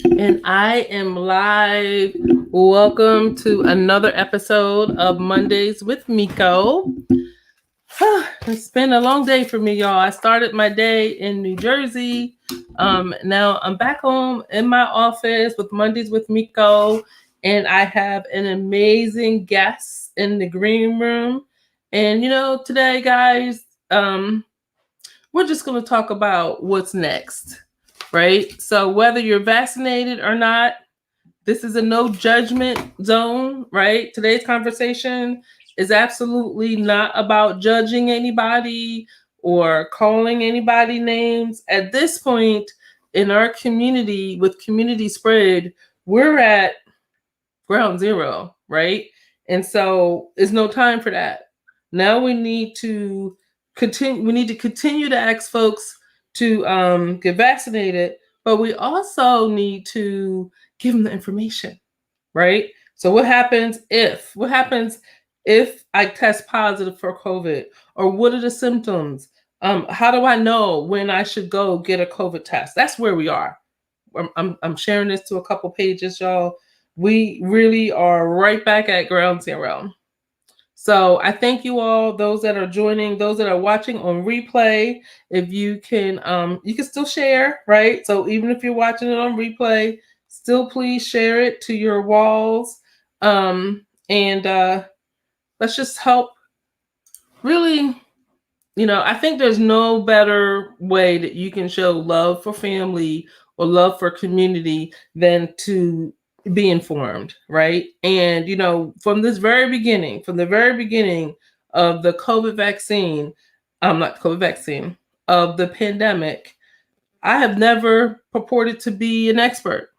And I am live. Welcome to another episode of Mondays with Miko. It's been a long day for me, y'all. I started my day in New Jersey. Now I'm back home in my office with Mondays with Miko, and I have an amazing guest in the green room. And today, guys, we're just going to talk about what's next, right? So whether you're vaccinated or not, this is a no judgment zone, right? Today's conversation is absolutely not about judging anybody or calling anybody names. At this point in our community, with community spread, we're at ground zero, right? And so it's no time for that. Now we need to continue. We need to continue to ask folks to get vaccinated, but we also need to give them the information, right? So what happens if? What happens if I test positive for COVID? Or what are the symptoms? How do I know when I should go get a COVID test? That's where we are. I'm sharing this to a couple pages, y'all. We really are right back at ground zero. So I thank you all, those that are joining, those that are watching on replay. If you can still share, right? So even if you're watching it on replay, still please share it to your walls. And let's just help really, I think there's no better way that you can show love for family or love for community than to be informed, right? And from the very beginning of the COVID vaccine, not COVID vaccine, of the pandemic, I have never purported to be an expert.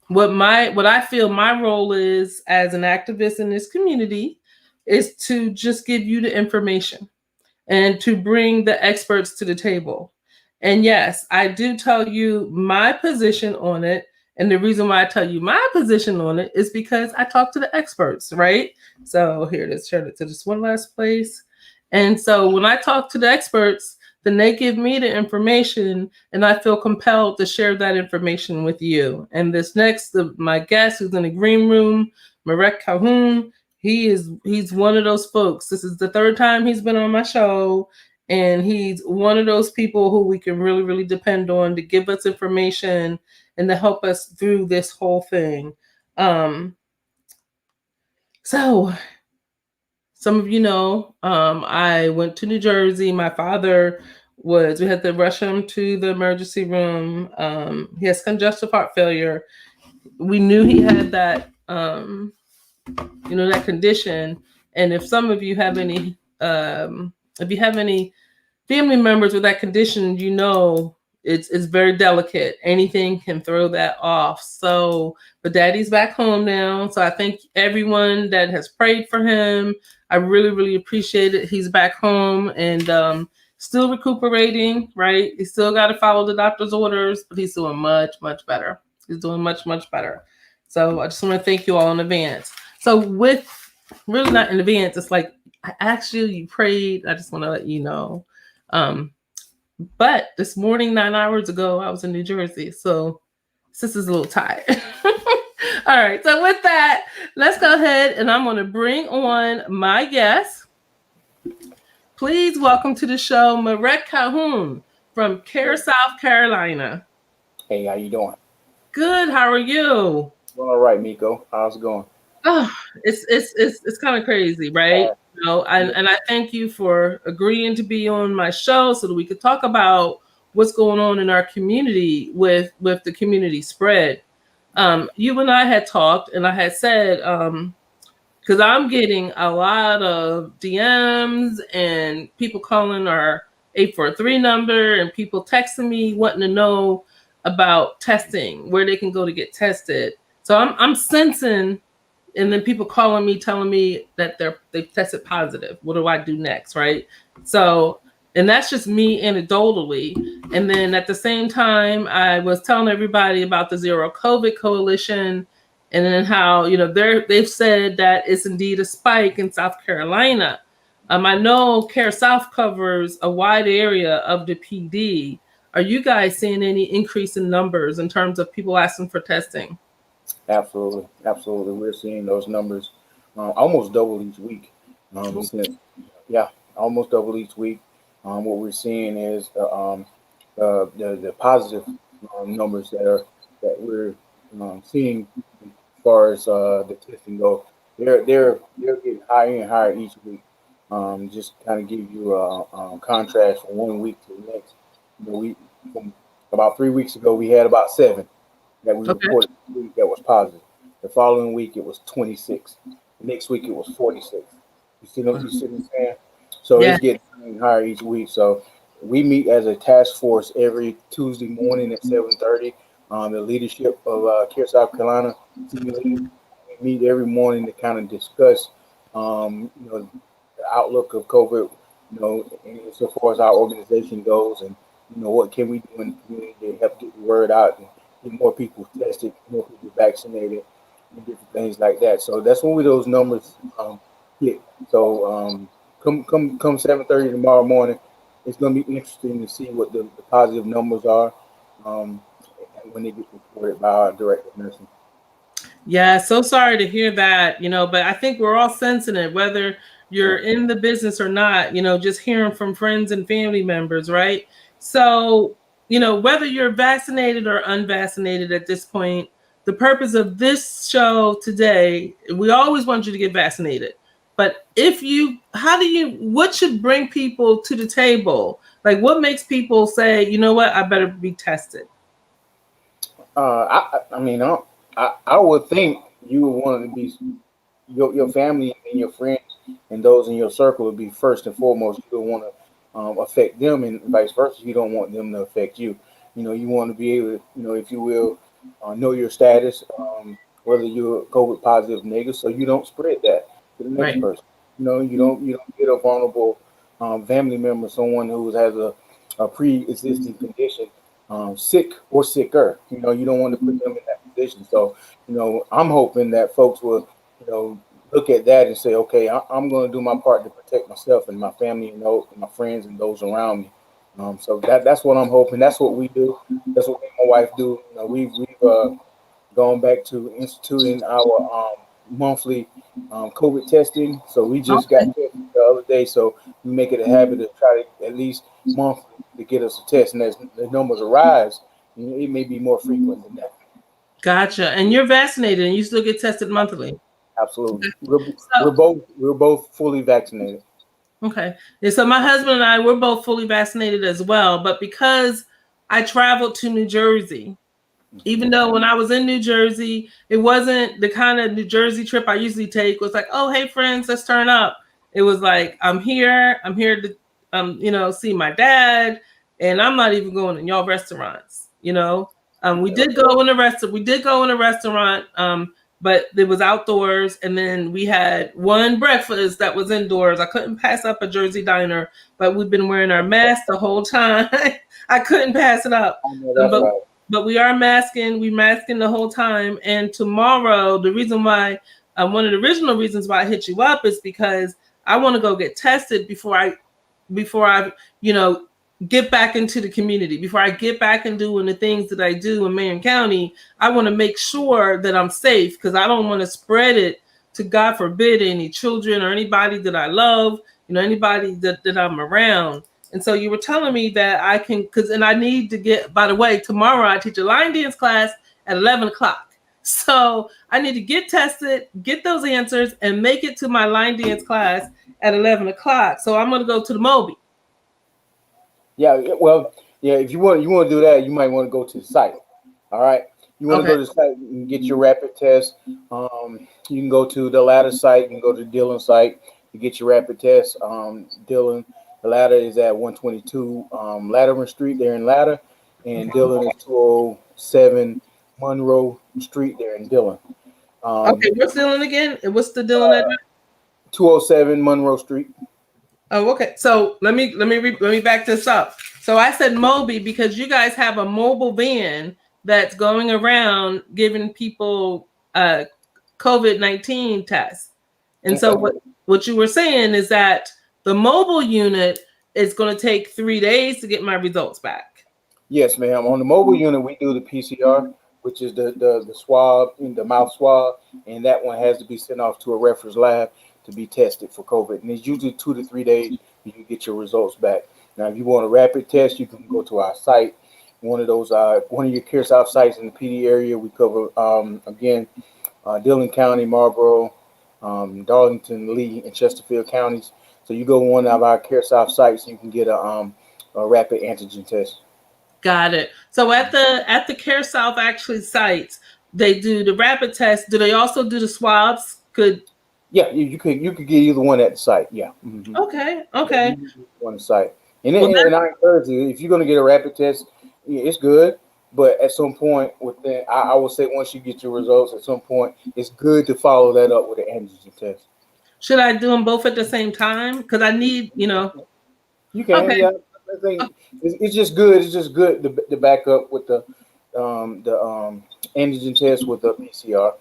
What I feel my role is as an activist in this community is to just give you the information and to bring the experts to the table. And yes, I do tell you my position on it. And the reason why I tell you my position on it is because I talk to the experts, right? So here it is, share it to this one last place. And so when I talk to the experts, then they give me the information and I feel compelled to share that information with you. And my guest who's in the green room, Marek Calhoun, he's one of those folks. This is the third time he's been on my show, and he's one of those people who we can really, really depend on to give us information and to help us through this whole thing. So some of you know, I went to New Jersey. My father we had to rush him to the emergency room. He has congestive heart failure. We knew he had that condition. And if some of you have if you have any family members with that condition, it's very delicate. Anything can throw that off. So, but daddy's back home now. So I thank everyone that has prayed for him. I really, really appreciate it. He's back home and still recuperating, right? He still got to follow the doctor's orders, but he's doing much, much better. He's doing much, much better. So I just want to thank you all in advance. So with really not in advance, it's like I asked you, you prayed. I just want to let you know. But this morning, 9 hours ago, I was in New Jersey. So this is a little tired. All right. So with that, let's go ahead and I'm going to bring on my guest. Please welcome to the show, Marek Calhoun from CareSouth Carolina. Hey, how you doing? Good. How are you? Well, all right, Miko. How's it going? Oh, it's kind of crazy, right? And I thank you for agreeing to be on my show so that we could talk about what's going on in our community with the community spread. You and I had talked, and I had said, because I'm getting a lot of DMs and people calling our 843 number and people texting me wanting to know about testing, where they can go to get tested. So I'm sensing, and then people calling me telling me that they've tested positive. What do I do next, right? So, and that's just me anecdotally. And then at the same time, I was telling everybody about the Zero COVID Coalition, and then how they've said that it's indeed a spike in South Carolina. I know CareSouth covers a wide area of the PD, Are you guys seeing any increase in numbers in terms of people asking for testing? Absolutely, absolutely. We're seeing those numbers almost double each week. Since yeah, almost double each week. What we're seeing is the positive numbers that we're seeing as far as the testing go. They're getting higher and higher each week. Just kind of give you a contrast from one week to the next. We from about 3 weeks ago we had about seven that we Okay. reported that was positive. The following week it was 26. The next week it was 46. You see what I'm saying? So Yeah. it's getting higher each week. So we meet as a task force every Tuesday morning at 7:30. The leadership of CareSouth Carolina senior leaders, we meet every morning to kind of discuss, the outlook of COVID, and so far as our organization goes, and what can we do in the community to help get the word out and get more people tested, more people vaccinated, and different things like that. So that's when those numbers hit. So come 7:30 tomorrow morning, it's going to be interesting to see what the positive numbers are um, when they get reported by our director of nursing. Yeah, so sorry to hear that, but I think we're all sensitive, whether you're in the business or not, just hearing from friends and family members, right? So, whether you're vaccinated or unvaccinated at this point, the purpose of this show today, we always want you to get vaccinated. But what should bring people to the table? Like, what makes people say, you know what, I better be tested? I mean, I would think you would want to be your family and your friends and those in your circle would be first and foremost. You don't want to affect them, and vice versa. You don't want them to affect you. You want to be able to, if you will, know your status, whether you're COVID positive, or negative, so you don't spread that to the next Right. person. You don't get a vulnerable family member, someone who has a pre-existing condition, sick or sicker. You don't want to put them in that position. So, I'm hoping that folks will, look at that and say, okay, I'm going to do my part to protect myself and my family and my friends and those around me. So that's what I'm hoping. That's what we do. That's what me and my wife do. We've gone back to instituting our monthly COVID testing. So we just got Okay. tested the other day. So we make it a habit to try to at least monthly to get us a test. And as the numbers arise, it may be more frequent than that. Gotcha. And you're vaccinated and you still get tested monthly. Absolutely. So, We're both fully vaccinated. okay. Yeah, so my husband and I, we're both fully vaccinated as well. But because I traveled to New Jersey, even though when I was in New Jersey, it wasn't the kind of New Jersey trip I usually take. It was like, oh, hey, friends, let's turn up. It was like, I'm here to, see my dad, and I'm not even going in y'all restaurants. We did go in a restaurant. We did go in a restaurant, but it was outdoors, and then we had one breakfast that was indoors. I couldn't pass up a Jersey diner, but we've been wearing our masks the whole time. I couldn't pass it up. I know that's But right. but we are masking. We masking the whole time. And tomorrow, the reason why, one of the original reasons why I hit you up is because I want to go get tested before I, get back into the community. Before I get back and doing the things that I do in Marion County, I want to make sure that I'm safe because I don't want to spread it to, God forbid, any children or anybody that I love, anybody that I'm around. And so you were telling me that I can, and I need to get, by the way, tomorrow I teach a line dance class at 11 o'clock. So I need to get tested, get those answers, and make it to my line dance class at 11 o'clock. So I'm going to go to the Moby. Yeah, well, yeah. If you want to do that, you might want to go to the site. All right, you want to go Okay. to the site and get your rapid test. You can go to the Ladder site. You can go to the Dillon site to get your rapid test. Dillon, the Ladder is at 122 Latimer Street there in Ladder, and Dillon is 207 Monroe Street there in Dillon. Okay. What's Dylan again? What's the Dylan address? 207 Monroe Street. Oh, okay. So let me back this up. So I said Moby because you guys have a mobile van that's going around giving people COVID-19 tests. And so Okay. what you were saying is that the mobile unit is going to take 3 days to get my results back. Yes, ma'am. On the mobile unit, we do the PCR, which is the swab, in the mouth swab, and that one has to be sent off to a reference lab to be tested for COVID. And it's usually 2 to 3 days you get your results back. Now, if you want a rapid test, you can go to our site. One of your CareSouth sites in the PD area. We cover again Dillon County, Marlboro, Darlington, Lee, and Chesterfield counties. So you go to one of our CareSouth sites, you can get a rapid antigen test. Got it. So at the CareSouth actually sites, they do the rapid test. Do they also do the swabs? Yeah, you could get either one at the site. Yeah. Mm-hmm. Okay. Yeah, on the site, and and I encourage you, if you're going to get a rapid test, yeah, it's good. But at some point, I would say once you get your results, at some point, it's good to follow that up with an antigen test. Should I do them both at the same time? Because I need, You can, Okay. yeah. I think it's just good. It's just good to back up with the antigen test with the PCR,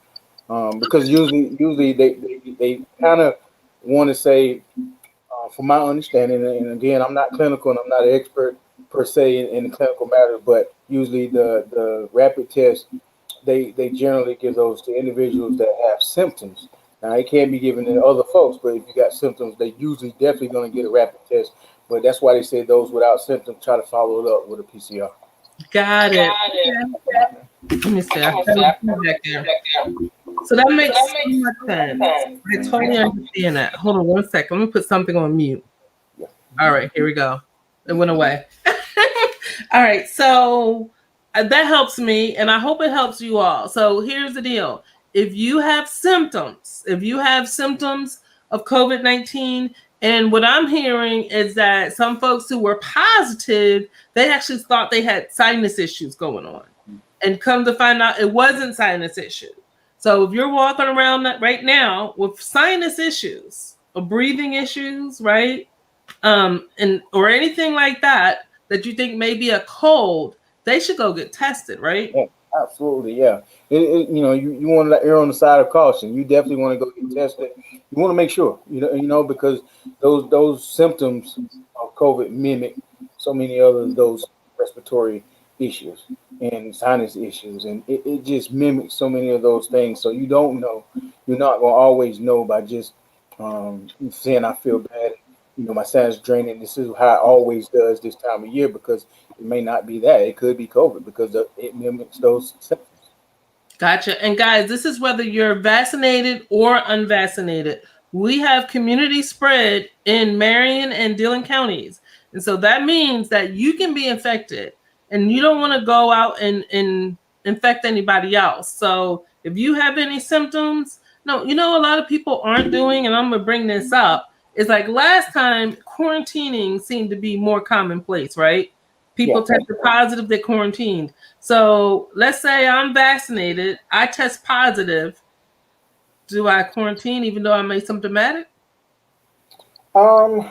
because usually they kind of want to say, from my understanding, and again, I'm not clinical and I'm not an expert per se in the clinical matter, but usually the rapid test, they generally give those to individuals that have symptoms. Now, it can be given to other folks, but if you got symptoms, they usually definitely going to get a rapid test. But that's why they say those without symptoms try to follow it up with a PCR. Got it. Let me see. I back there. So that makes so much sense. I totally understand that. Hold on 1 second. Let me put something on mute. Yeah. All right, here we go. It went away. All right, so that helps me, and I hope it helps you all. So here's the deal. If you have symptoms of COVID-19, and what I'm hearing is that some folks who were positive, they actually thought they had sinus issues going on. And come to find out it wasn't sinus issue. So if you're walking around right now with sinus issues or breathing issues, right? Or anything like that you think may be a cold, they should go get tested, right? Yeah, absolutely, yeah. You want to err on the side of caution. You definitely want to go get tested. You want to make sure, because those symptoms of COVID mimic so many other those respiratory issues and sinus issues, and it just mimics so many of those things. So you don't know. You're not going to always know by just saying I feel bad. My sinus draining. This is how it always does this time of year, because it may not be that. It could be COVID because it mimics those symptoms. Gotcha. And guys, this is whether you're vaccinated or unvaccinated. We have community spread in Marion and Dillon counties. And so that means that you can be infected and you don't want to go out and infect anybody else. So if you have any symptoms, no, a lot of people aren't doing, and I'm going to bring this up. It's like last time quarantining seemed to be more commonplace, right? People tested positive, they quarantined. So let's say I'm vaccinated, I test positive. Do I quarantine even though I'm asymptomatic? I'm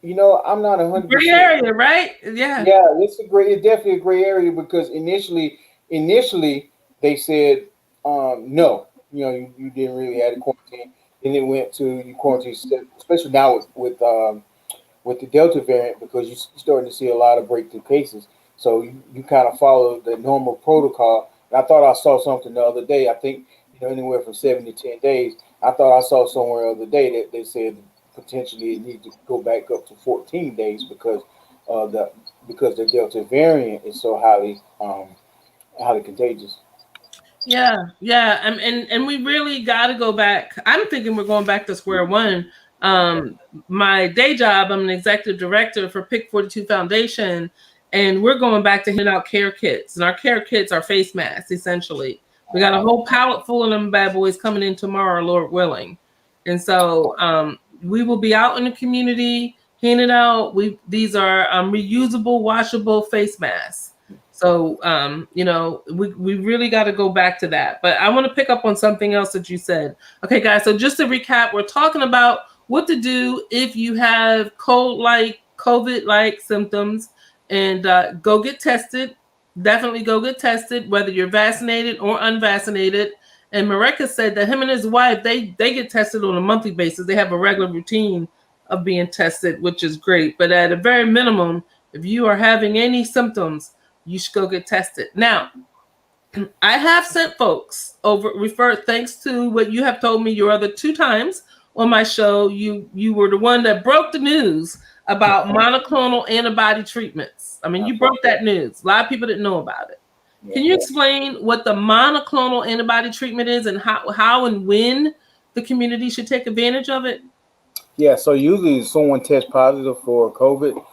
not 100%. Gray area, right? Yeah. Yeah, it's definitely a gray area, because initially they said no, you didn't really have to quarantine. Then it went to you quarantine, especially now with the Delta variant, because you're starting to see a lot of breakthrough cases. So you kind of follow the normal protocol. And I thought I saw something the other day. I think anywhere from 7 to 10 days. I thought I saw somewhere the other day that they said potentially it needs to go back up to 14 days because the Delta variant is so highly contagious. Yeah. And we really got to go back. I'm thinking we're going back to square one. My day job, I'm an executive director for Pick 42 Foundation, and we're going back to hand out care kits. And our care kits are face masks, essentially. We got a whole pallet full of them bad boys coming in tomorrow, Lord willing. And so we will be out in the community handing out. These are reusable, washable face masks. So, we really got to go back to that. But I want to pick up on something else that you said. Okay, guys, so just to recap, we're talking about what to do if you have COVID-like symptoms, and go get tested. Definitely go get tested, whether you're vaccinated or unvaccinated. And Marek said that him and his wife, they get tested on a monthly basis. They have a regular routine of being tested, which is great. But at a very minimum, if you are having any symptoms, you should go get tested. Now, I have sent folks over referred thanks to what you have told me your other 2 times on my show. You were the one that broke the news about monoclonal antibody treatments. I mean, you broke that news. A lot of people didn't know about it. Can you explain what the monoclonal antibody treatment is and how and when the community should take advantage of it? Yeah, so usually someone tests positive for COVID.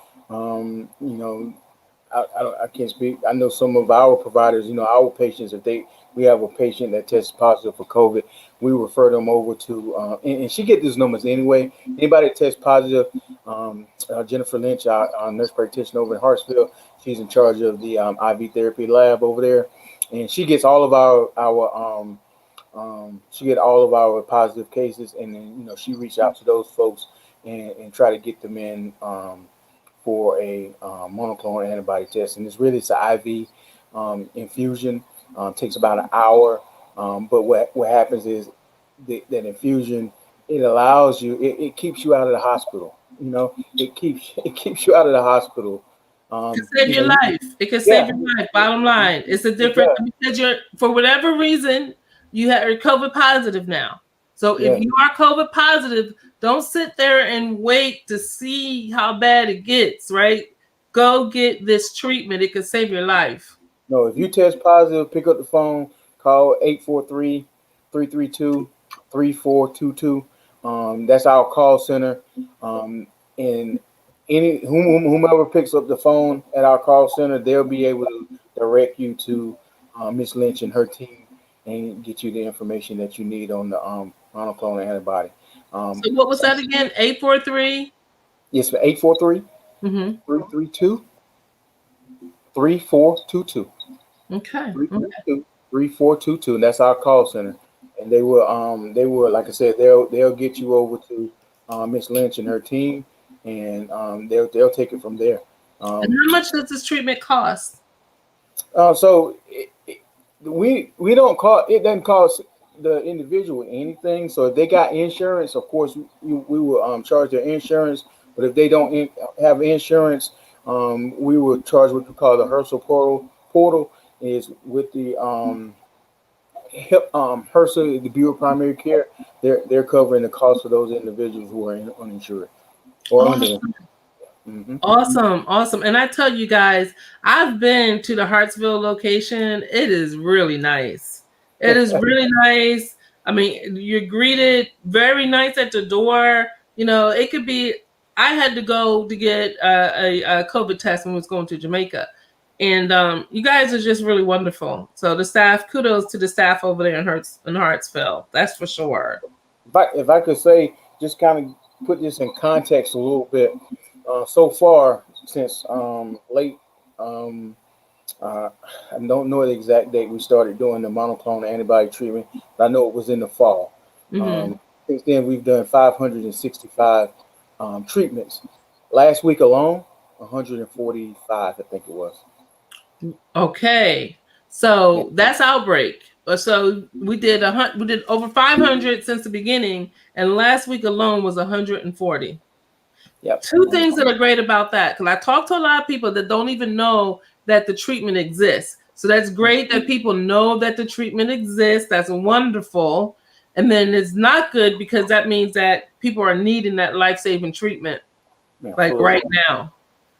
I can't speak. I know some of our providers, our patients, we have a patient that tests positive for COVID, we refer them over to, and she get these numbers anyway. Anybody that tests positive, Jennifer Lynch, our nurse practitioner over in Hartsville, she's in charge of the IV therapy lab over there, and she gets all of our positive cases, and then she reached out to those folks and try to get them in for a monoclonal antibody test, and it's an IV infusion. Takes about an hour, but what happens is that infusion, it allows you, it keeps you out of the hospital. It keeps you out of the hospital. It can save your life. It can save your life. Bottom line, it's a different because you're, for whatever reason, you're COVID positive now. So if you are COVID positive, don't sit there and wait to see how bad it gets, right? Go get this treatment. It can save your life. No, if you test positive, pick up the phone, call 843-332-3422. That's our call center. And whomever picks up the phone at our call center, they'll be able to direct you to Miss Lynch and her team and get you the information that you need on the monoclonal antibody. So what was that again? 843? Yes, 843-332-3422. Okay. 3422, and that's our call center. And they will, like I said, they'll get you over to Miss Lynch and her team, and they'll take it from there. And how much does this treatment cost? So we don't cost, it doesn't cost the individual anything. So if they got insurance, of course we will charge their insurance. But if they don't have insurance, we will charge what we call the HRSA portal. Is with the HRSA, the Bureau of Primary Care. They're covering the cost of those individuals who are uninsured or awesome. Awesome. And I tell you guys, I've been to the Hartsville location. It is really nice. It is really nice. I mean, you're greeted very nice at the door. It could be, I had to go to get a COVID test when I was going to Jamaica. And you guys are just really wonderful. So the staff, kudos to the staff over there in Hartsville. That's for sure. If I could say, just kind of put this in context a little bit. So far, since late, I don't know the exact date we started doing the monoclonal antibody treatment, but I know it was in the fall. Since then, we've done 565 treatments. Last week alone, 145, I think it was. Okay, so that's outbreak. So we did over 500 since the beginning, and last week alone was 140. Yep. Two things that are great about that, because I talk to a lot of people that don't even know that the treatment exists. So that's great that people know that the treatment exists. That's wonderful. And then it's not good because that means that people are needing that life-saving treatment, like right now.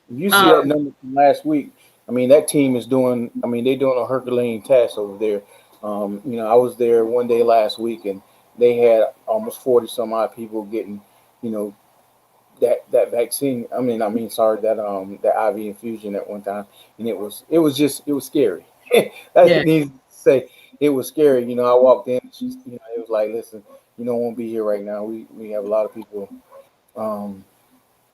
You see that number from last week. I mean, that team is doing, they're doing a Herculean task over there. I was there one day last week, and they had almost 40 some odd people getting, that vaccine. That IV infusion at one time. And it was scary. That's what needs to say. It was scary. I walked in, it was like, listen, you don't want to be here right now. We have a lot of people,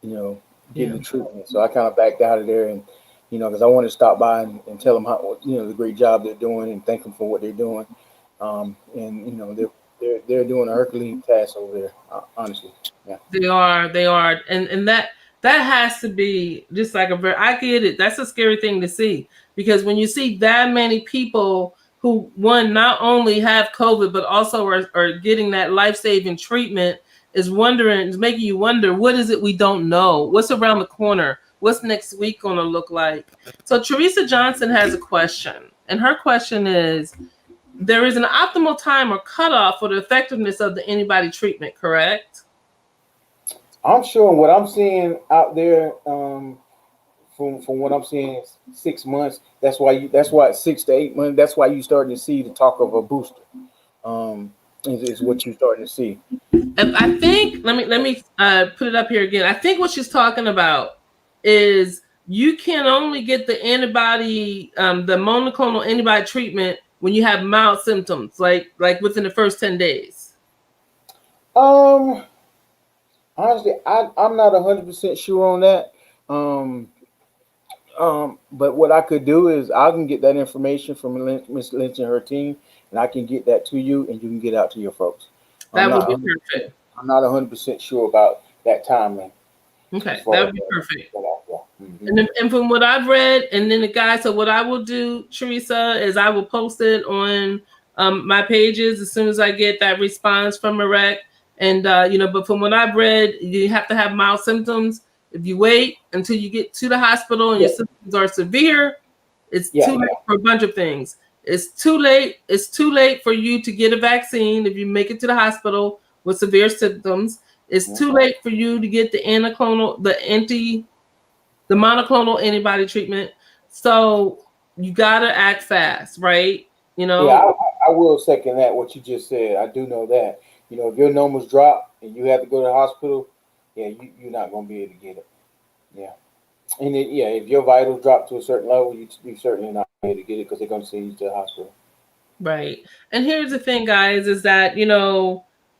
getting the treatment. So I kind of backed out of there, and because I wanted to stop by and tell them how, the great job they're doing and thank them for what they're doing. They're doing a Herculean task over there, honestly. Yeah. They are. And that has to be just like I get it. That's a scary thing to see, because when you see that many people who, one, not only have COVID, but also are getting that life-saving treatment, is making you wonder, what is it we don't know? What's around the corner? what's next week going to look like? So Teresa Johnson has a question, and her question is, there is an optimal time or cutoff for the effectiveness of the antibody treatment, correct? I'm sure what I'm seeing out there, from what I'm seeing is 6 months. That's why 6 to 8 months. That's why you starting to see the talk of a booster. Is what you're starting to see. I think let me put it up here again. I think what she's talking about is you can only get the antibody, the monoclonal antibody treatment when you have mild symptoms, like within the first 10 days. Um, Honestly, I'm not 100% sure on that. Um, but what I could do is I can get that information from Miss Lynch and her team, and I can get that to you, and you can get out to your folks. I'm That would not be 100%, perfect. I'm not 100% sure about that timeline. Okay, As far that as would be perfect. Mhm. And from what I've read, and then the guy, so what I will do, Teresa, is I will post it on my pages as soon as I get that response from Marek. And but from what I've read, you have to have mild symptoms. If you wait until you get to the hospital and your Yeah, symptoms are severe, it's yeah, too late for a bunch of things. It's too late. It's too late for you to get a vaccine if you make it to the hospital with severe symptoms. It's yeah. too late for you to get the monoclonal antibody treatment. So you gotta act fast, right? You Yeah, know, I will second that. What you just said, I do know that. If your numbers drop and you have to go to the hospital, yeah, you're not gonna be able to get it. Yeah. And yeah, if your vitals drop to a certain level, you certainly not able to get it because they're going to send you to the hospital. right. And here's the thing, guys, is that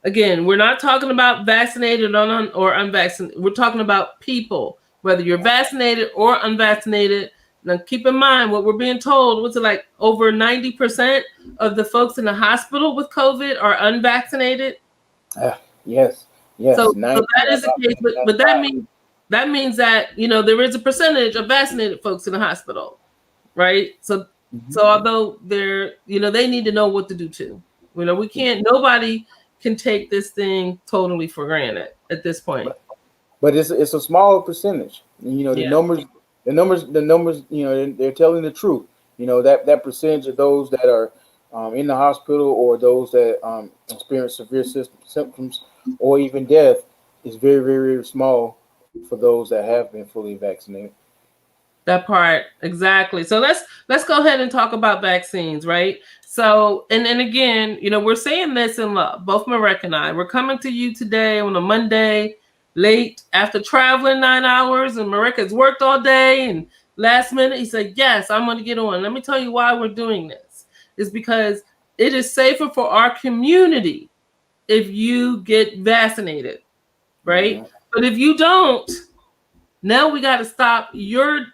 again, we're not talking about vaccinated or unvaccinated. We're talking about people, whether you're vaccinated or unvaccinated. Now, keep in mind what we're being told. What's it like? Over 90% of the folks in the hospital with COVID are unvaccinated. Yes, So, yes, so 90, that is the about case, but 95. that means that there is a percentage of vaccinated folks in the hospital, right? So Mhm. although they need to know what to do too. We can't. Nobody can take this thing totally for granted at this point. But it's a small percentage. The Yeah, numbers. They're telling the truth. That percentage of those that are in the hospital or those that experience severe symptoms or even death is very, very, very small for those that have been fully vaccinated. that part exactly. So let's go ahead and talk about vaccines, right? So and again, we're saying this in love. Both Marek and I, we're coming to you today on a Monday, late after traveling 9 hours, and Marek has worked all day. And last minute, he said, "Yes, I'm going to get on." Let me tell you why we're doing this. Is because it is safer for our community if you get vaccinated, right? Mhm. But if you don't, now we got to stop your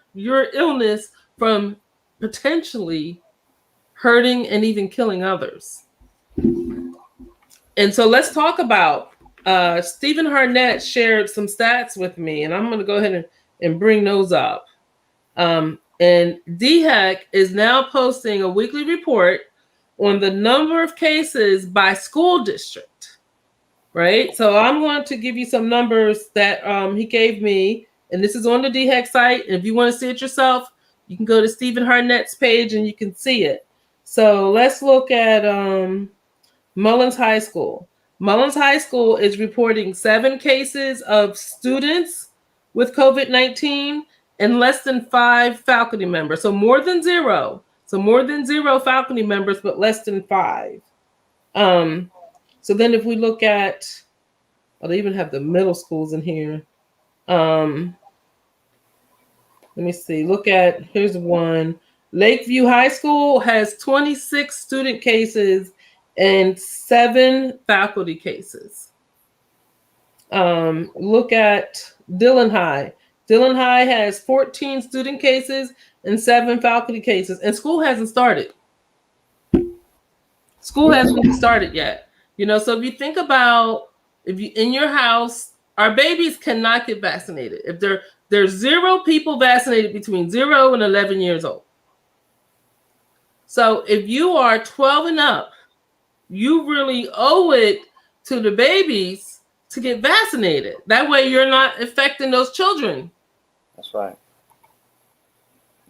illness from potentially hurting and even killing others. And so let's talk about Stephen Harnett shared some stats with me, and I'm going to go ahead and bring those up. And DHEC is now posting a weekly report on the number of cases by school district, right? So I'm going to give you some numbers that he gave me, and this is on the DHEC site. And if you want to see it yourself, you can go to Stephen Harnett's page and you can see it. So let's look at Mullins High School. Mullins High School is reporting 7 cases of students with COVID-19 and less than 5 faculty members. So more than zero. So more than 0 faculty members, but less than 5. So then if we look at, they even have the middle schools in here. Um, Let me see. Here's one. Lakeview High School has 26 student cases and 7 faculty cases. Look at Dillon High. Dillon High has 14 student cases and 7 faculty cases, and school hasn't started. School Yes. hasn't even started yet. So if you think about, if you in your house, our babies cannot get vaccinated if there's 0 people vaccinated between 0 and 11 years old. So if you are 12 and up, you really owe it to the babies to get vaccinated. That way you're not affecting those children. That's right.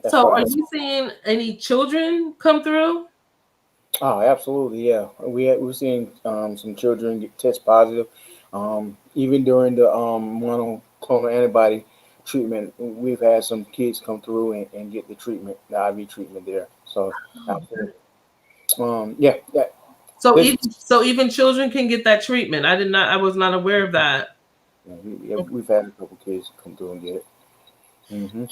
That's So, are right. you seeing any children come through? Oh, absolutely, yeah. We're seeing some children get test positive. Even during the monoclonal antibody treatment, we've had some kids come through and get the treatment, the IV treatment there. So, absolutely. Yeah, yeah. So This, even children can get that treatment. I was not aware of that. yeah, we've had a couple kids come through and get it. Hmm.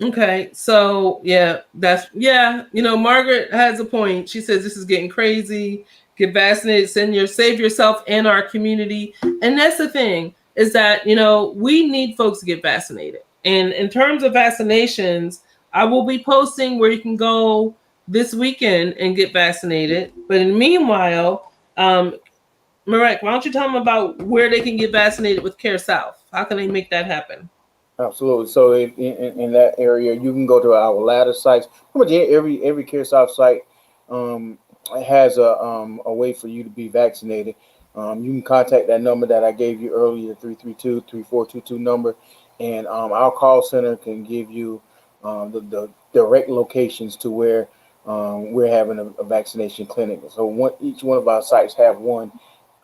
Okay, so yeah. Margaret has a point. She says this is getting crazy. Get vaccinated, save yourself and our community. And that's the thing, is that we need folks to get vaccinated. And in terms of vaccinations, I will be posting where you can go this weekend and get vaccinated. But in the meanwhile, Marek, why don't you tell them about where they can get vaccinated with CareSouth? How can they make that happen? Absolutely. So in that area, you can go to our ladder sites. Pretty much every CareSouth site um, has a way for you to be vaccinated. You can contact that number that I gave you earlier, 332-3422 number, and our call center can give you the direct locations to where we're having a vaccination clinic. So each one of our sites have one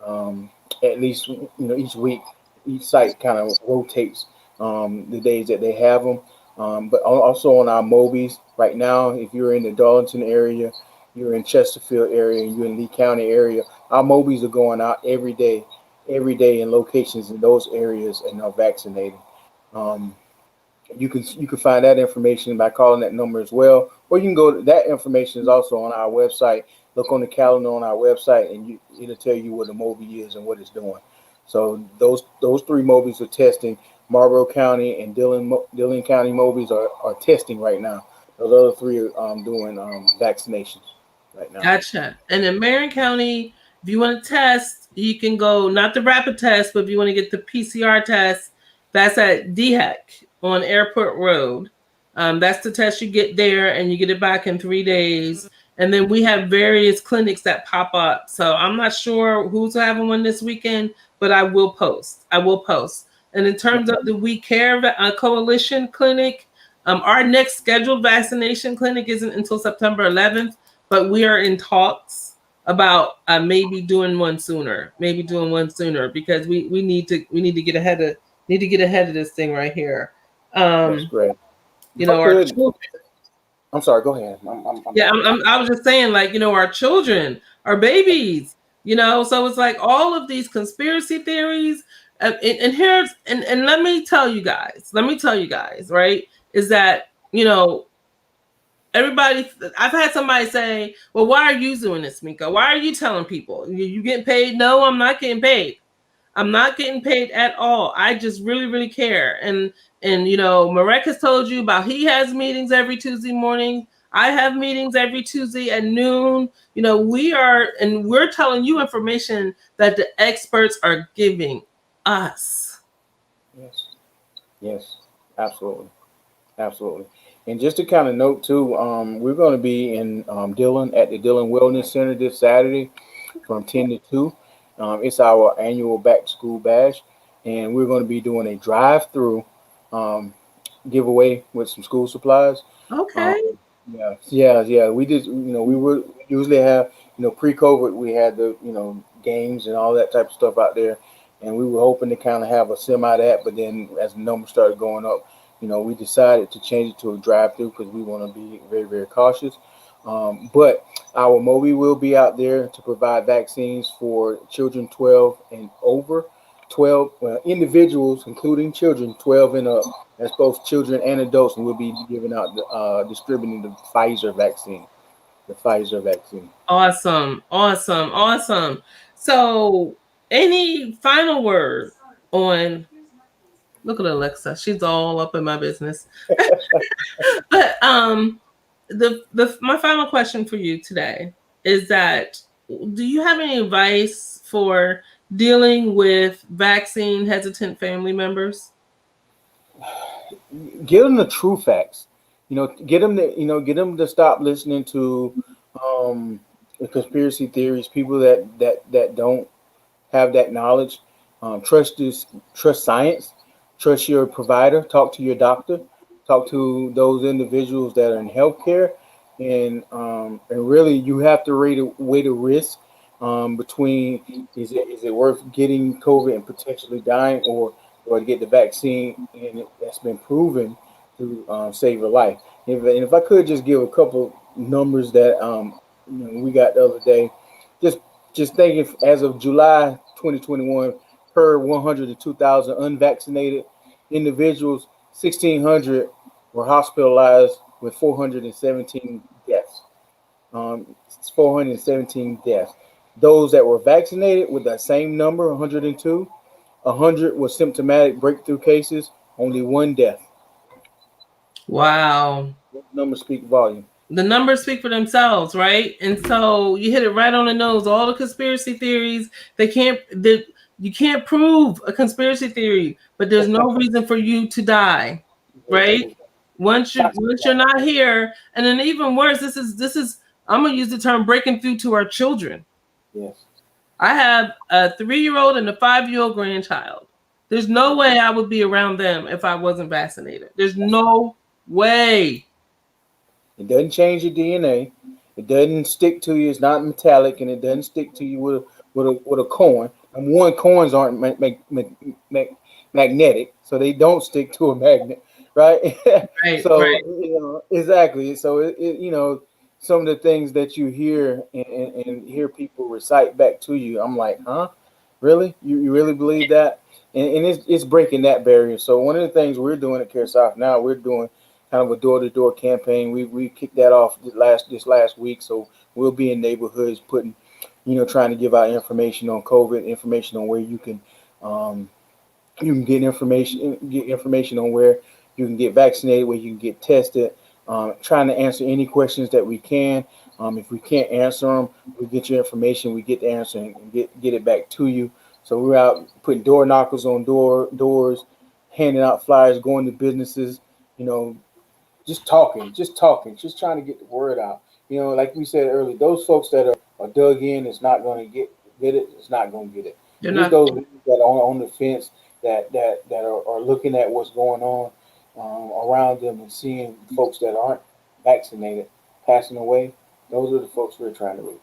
um, at least each week. Each site kind of rotates the days that they have them. But also on our Mobies right now, if you're in the Darlington area, you're in Chesterfield area, and you're in Lee County area, our Mobies are going out every day in locations in those areas and are vaccinating. Um, you can find that information by calling that number as well, or you can go to that information is also on our website. Look on the calendar on our website, and it'll tell you what the Moby is and what it's doing. So those three Mobies are testing. Marlboro County and Dillon County Mobies are testing right now. Those other three are doing vaccinations right now. Gotcha. And in Marion County, if you want to test, you can go not the rapid test, but if you want to get the PCR test, that's at DHEC on Airport Road. That's the test you get there, and you get it back in 3 days. And then we have various clinics that pop up. So I'm not sure who's having one this weekend, but I will post. I will post. And in terms of the We Care Coalition clinic, our next scheduled vaccination clinic isn't until September 11th, but we are in talks about maybe doing one sooner because we need to get ahead of this thing right here. That's um great. If I our could, children. I'm sorry. Go ahead. I'm Yeah, not. I was just saying, like, our children, our babies, so it's like all of these conspiracy theories. And here's, and let me tell you guys, right, is that, everybody, I've had somebody say, well, why are you doing this, Miko? Why are you telling people? You getting paid? No, I'm not getting paid. I'm not getting paid at all. I just really, really care. And Marek has told you about, he has meetings every Tuesday morning. I have meetings every Tuesday at noon. We're telling you information that the experts are giving us. Yes. Yes. Absolutely. Absolutely. And just to kind of note too, we're going to be in Dillon at the Dillon Wellness Center this Saturday from 10 to 2. It's our annual back to school bash, and we're going to be doing a drive-through um, giveaway with some school supplies. Um, Okay. yeah. We did. We usually have. Pre-COVID, we had the games and all that type of stuff out there, and we were hoping to kind of have a semi that. But then as the numbers started going up, we decided to change it to a drive-through because we want to be very, very cautious. But our Mobi will be out there to provide vaccines for children 12 and over. 12 individuals, including children 12 and up. That's both children and adults, and we'll be giving out distributing the Pfizer vaccine. The Pfizer vaccine. Awesome. Awesome. Awesome. So, any final word on, look at Alexa. She's all up in my business. But the my final question for you today is that, do you have any advice for dealing with vaccine hesitant family members? Give them the true facts. Get them to stop listening to the conspiracy theories. People that don't have that knowledge. Trust science. Trust your provider. Talk to your doctor. Talk to those individuals that are in healthcare, and really you have to weigh the risk between is it worth getting COVID and potentially dying, or to get the vaccine and that's been proven to save your life. And if I could just give a couple numbers that we got the other day, just just thinking as of July 2021, per 102,000 unvaccinated individuals, 1,600 were hospitalized with 417 deaths. 417 deaths. Those that were vaccinated with that same number, 102, 100 were symptomatic breakthrough cases, only one death. Wow. Those numbers speak volume. The numbers speak for themselves, right? And so you hit it right on the nose. All the conspiracy theories, you can't prove a conspiracy theory, but there's no reason for you to die, right? Once you're not here, and then even worse, this is I'm gonna use the term breaking through to our children. Yes. I have a 3-year-old and a 5-year-old grandchild. There's no way I would be around them if I wasn't vaccinated. There's no way. It doesn't change your DNA. It doesn't stick to you. It's not metallic, and it doesn't stick to you with a coin. And one, coins aren't magnetic, so they don't stick to a magnet, right? Right, So right. exactly. So some of the things that you hear and hear people recite back to you, I'm like, huh? Really? You really believe that? And it's breaking that barrier. So one of the things we're doing at CareSouth now, we're doing kind of a door-to-door campaign. We kicked that off this last week. So we'll be in neighborhoods putting, trying to give out information on COVID, information on where you can get information on where you can get vaccinated, where you can get tested. Trying to answer any questions that we can. If we can't answer them, we get your information, we get the answer and get it back to you. So we're out putting door knockers on doors, handing out flyers, going to businesses, you know, just trying to get the word out. Like we said earlier, those folks that are dug in is not going to get it. It's not going to get it. You're There's not. those that are on the fence that are looking at what's going on around them and seeing folks that aren't vaccinated passing away. Those are the folks we're trying to reach.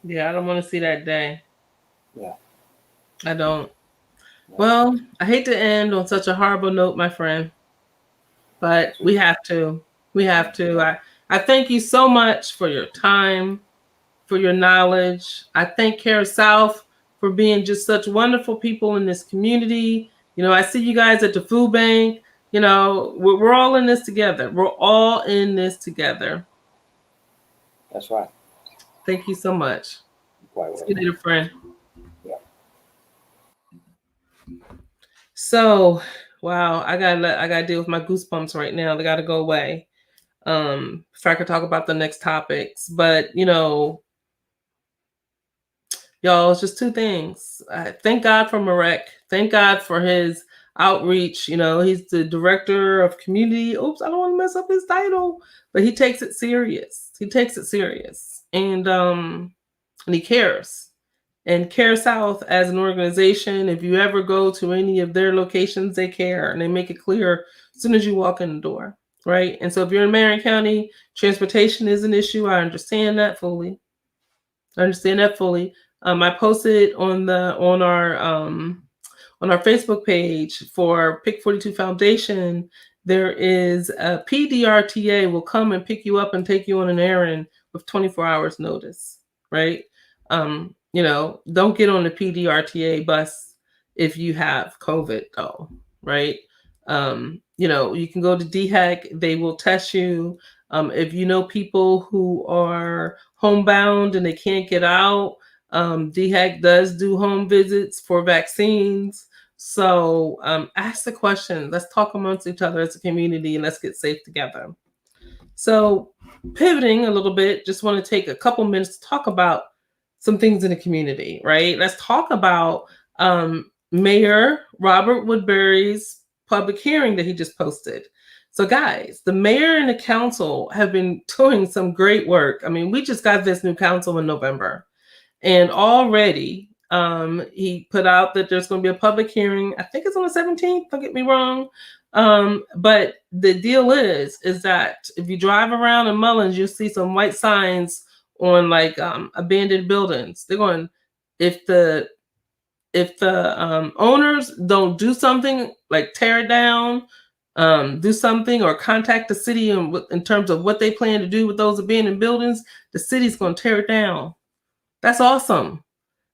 Yeah, I don't want to see that day. Yeah. I don't. Yeah. Well, I hate to end on such a horrible note, my friend, but we have to. We have to. I thank you so much for your time, for your knowledge. I thank CareSouth for being just such wonderful people in this community. I see you guys at the food bank. We're all in this together. We're all in this together. That's right. Thank you so much. Quite See you later, friend. Yeah. So, wow, I gotta deal with my goosebumps right now. They gotta go away. If I could talk about the next topics, but y'all, it's just two things. Thank God for Marek. Thank God for his outreach. He's the director of community. Oops, I don't want to mess up his title, but he takes it serious. He takes it serious, and he cares. And CareSouth as an organization, if you ever go to any of their locations, they care and they make it clear as soon as you walk in the door, right? And so if you're in Marion County, transportation is an issue. I understand that fully. I posted on our Facebook page for Pick 42 Foundation. There is a PDRTA will come and pick you up and take you on an errand with 24 hours notice, right? Don't get on the PDRTA bus if you have COVID, though, right? You can go to DHEC, they will test you. If you know people who are homebound and they can't get out, DHEC does do home visits for vaccines. So ask the question. Let's talk amongst each other as a community and let's get safe together. So pivoting a little bit, just want to take a couple minutes to talk about some things in the community, right? Let's talk about Mayor Robert Woodbury's public hearing that he just posted. So guys, the mayor and the council have been doing some great work. I mean, we just got this new council in November. And already He put out that there's going to be a public hearing. I think it's on the 17th. Don't get me wrong. But the deal is that if you drive around in Mullins, you'll see some white signs on like abandoned buildings. They're going, if the owners don't do something like tear it down, do something or contact the city in terms of what they plan to do with those abandoned buildings, the city's going to tear it down. That's awesome.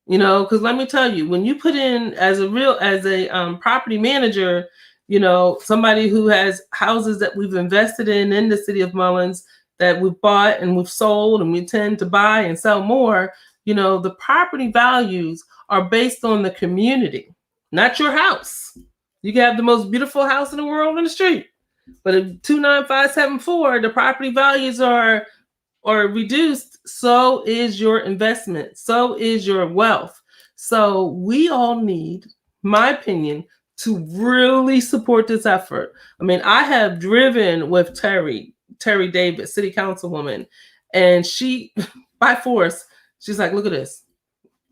You know, because let me tell you, when you put in as a property manager, you know, somebody who has houses that we've invested in the city of Mullins that we've bought and we've sold and we tend to buy and sell more, you know, the property values are based on the community, not your house. You can have the most beautiful house in the world on the street, but if 29574, the property values are reduced, so is your investment, so is your wealth. So we all need, my opinion, to really support this effort. I mean, I have driven with Terry Davis, city councilwoman, and she, by force, she's like, look at this.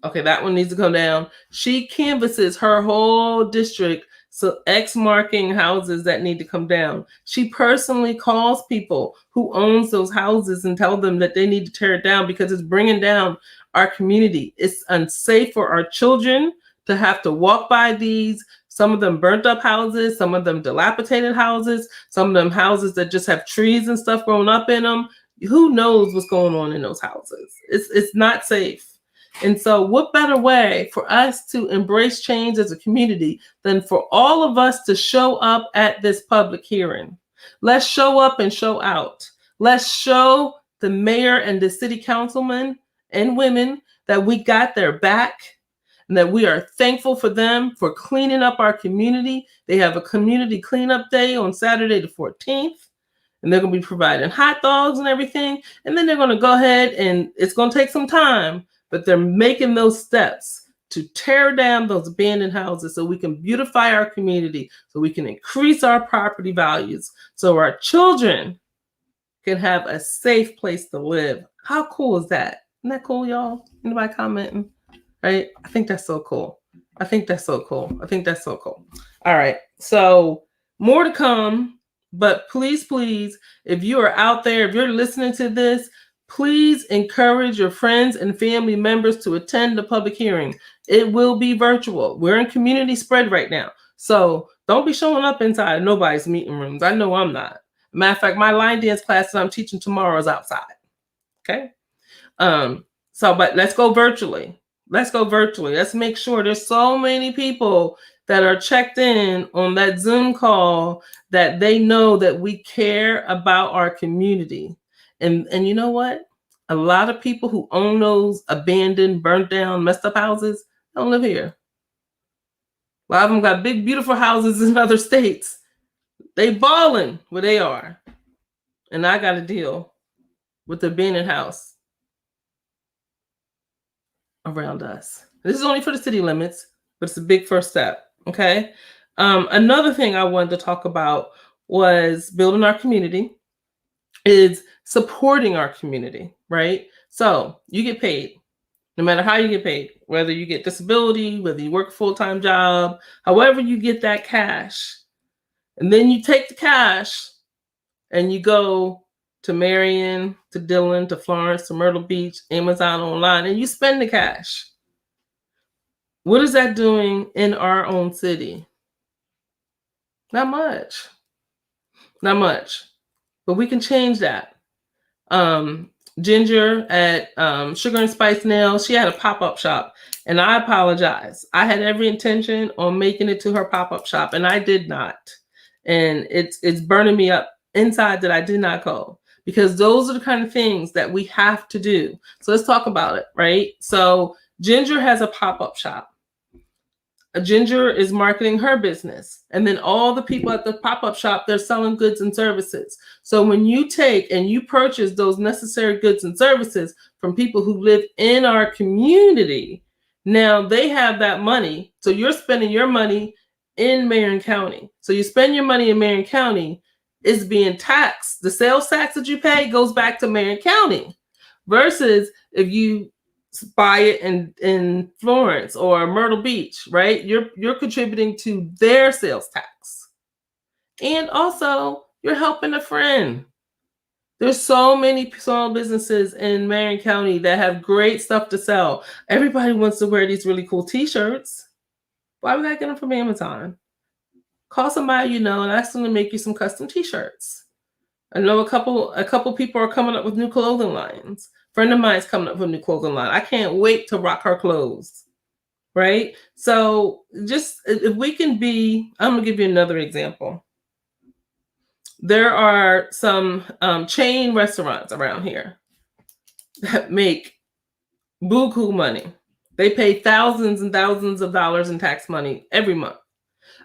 Okay, that one needs to come down. She canvasses her whole district, so X marking houses that need to come down. She personally calls people who owns those houses and tell them that they need to tear it down because it's bringing down our community. It's unsafe for our children to have to walk by these. Some of them burnt up houses, some of them dilapidated houses, some of them houses that just have trees and stuff growing up in them. Who knows what's going on in those houses? It's not safe. And so what better way for us to embrace change as a community than for all of us to show up at this public hearing? Let's show up and show out. Let's show the mayor and the city councilmen and women that we got their back and that we are thankful for them for cleaning up our community. They have a community cleanup day on Saturday the 14th. And they're going to be providing hot dogs and everything. And then they're going to go ahead and it's going to take some time, but they're making those steps to tear down those abandoned houses so we can beautify our community, so we can increase our property values, so our children can have a safe place to live. How cool is that? Isn't that cool, y'all? Anybody commenting? Right? I think that's so cool. I think that's so cool. All right. So more to come, but please, if you are out there, if you're listening to this, please encourage your friends and family members to attend the public hearing. It will be virtual. We're in community spread right now. So don't be showing up inside nobody's meeting rooms. I know I'm not. Matter of fact, my line dance class that I'm teaching tomorrow is outside. Okay. But let's go virtually. Let's make sure there's so many people that are checked in on that Zoom call that they know that we care about our community. And you know what? A lot of people who own those abandoned, burnt down, messed up houses don't live here. A lot of them got big, beautiful houses in other states. They balling where they are. And I got to deal with the abandoned house around us. This is only for the city limits, but it's a big first step. Okay. Another thing I wanted to talk about was building our community, is supporting our community, right? So you get paid, no matter how you get paid, whether you get disability, whether you work a full-time job, however you get that cash. And then you take the cash and you go to Marion, to Dillon, to Florence, to Myrtle Beach, Amazon online, and you spend the cash. What is that doing in our own city? Not much. But we can change that. Ginger at Sugar and Spice Nails, she had a pop-up shop. And I apologize. I had every intention on making it to her pop-up shop, and I did not. And it's burning me up inside that I did not go. Because those are the kind of things that we have to do. So let's talk about it, right? So Ginger has a pop-up shop. Ginger is marketing her business. And then all the people at the pop-up shop, they're selling goods and services. So when you take and you purchase those necessary goods and services from people who live in our community, now they have that money. So you're spending your money in Marion County. So you spend your money in Marion County, it's being taxed. The sales tax that you pay goes back to Marion County. Versus if you buy it in Florence or Myrtle Beach, right? You're contributing to their sales tax. And also, you're helping a friend. There's so many small businesses in Marion County that have great stuff to sell. Everybody wants to wear these really cool t-shirts. Why would I get them from Amazon? Call somebody you know and ask them to make you some custom t-shirts. I know a couple people are coming up with new clothing lines. A friend of mine's coming up with a new clothing line. I can't wait to rock her clothes. Right? So just if we can be, I'm gonna give you another example. There are some chain restaurants around here that make buku money. They pay thousands and thousands of dollars in tax money every month.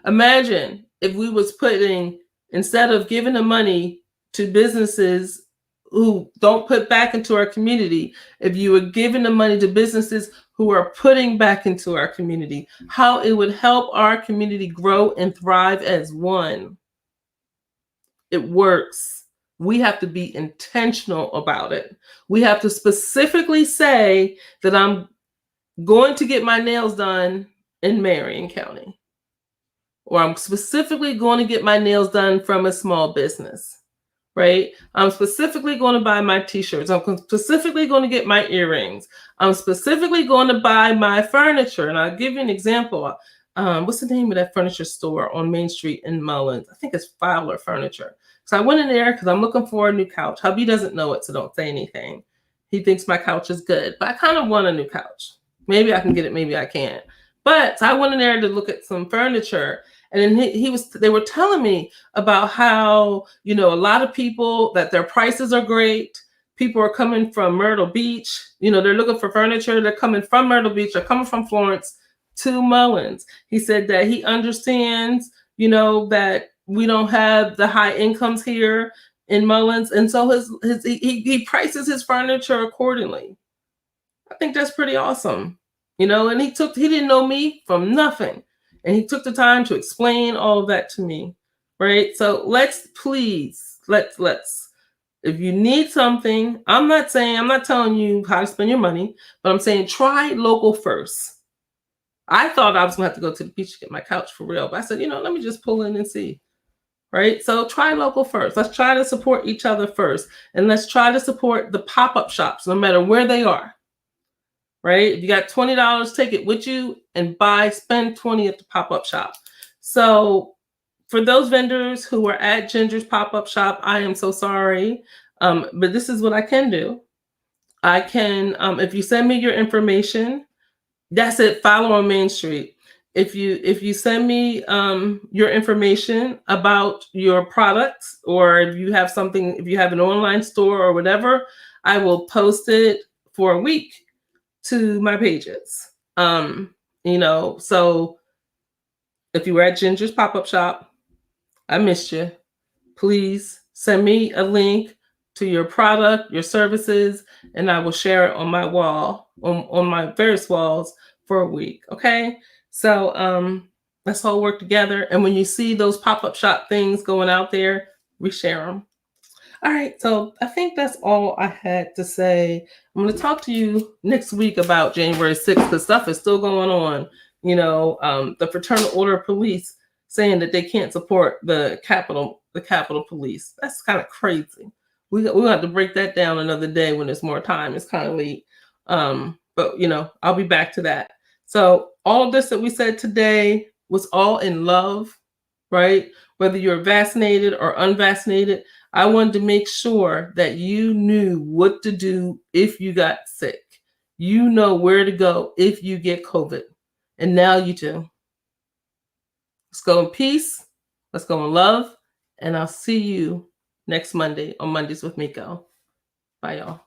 Imagine if we was putting, instead of giving the money to businesses who don't put back into our community, if you were giving the money to businesses who are putting back into our community, how it would help our community grow and thrive as one. It works. We have to be intentional about it. We have to specifically say that I'm going to get my nails done in Marion County, or I'm specifically going to get my nails done from a small business, right? I'm specifically going to buy my t-shirts. I'm specifically going to get my earrings. I'm specifically going to buy my furniture. And I'll give you an example. What's the name of that furniture store on Main Street in Mullins? I think it's Fowler Furniture. So I went in there because I'm looking for a new couch. Hubby doesn't know it, so don't say anything. He thinks my couch is good, but I kind of want a new couch. Maybe I can get it, maybe I can't. But so I went in there to look at some furniture, and then they were telling me about how, a lot of people, that their prices are great. People are coming from Myrtle Beach. They're looking for furniture. They're coming from Myrtle Beach. They're coming from Florence to Mullins. He said that he understands, that we don't have the high incomes here in Mullins. And so he prices his furniture accordingly. I think that's pretty awesome. And he didn't know me from nothing. And he took the time to explain all of that to me. Right. So let's, if you need something, I'm not telling you how to spend your money, but I'm saying try local first. I thought I was going to have to go to the beach to get my couch for real. But I said, let me just pull in and see. Right? So try local first. Let's try to support each other first. And let's try to support the pop-up shops, no matter where they are. Right? If you got $20, take it with you and spend $20 at the pop-up shop. So for those vendors who are at Ginger's pop-up shop, I am so sorry. But this is what I can do. I can, if you send me your information, that's it. Follow on Main Street. If you send me your information about your products, or if you have an online store or whatever, I will post it for a week to my pages. So if you were at Ginger's pop-up shop, I missed you. Please send me a link to your product, your services, and I will share it on my wall, on my various walls for a week. Okay. So let's all work together. And when you see those pop-up shop things going out there, reshare them. All right. So I think that's all I had to say. I'm going to talk to you next week about January 6th, because stuff is still going on. The Fraternal Order of Police saying that they can't support the Capitol Police. That's kind of crazy. We'll have to break that down another day when there's more time. It's kind of late. But I'll be back to that. So all of this that we said today was all in love, right? Whether you're vaccinated or unvaccinated, I wanted to make sure that you knew what to do if you got sick. You know where to go if you get COVID. And now you do. Let's go in peace. Let's go in love. And I'll see you next Monday on Mondays with Miko. Bye, y'all.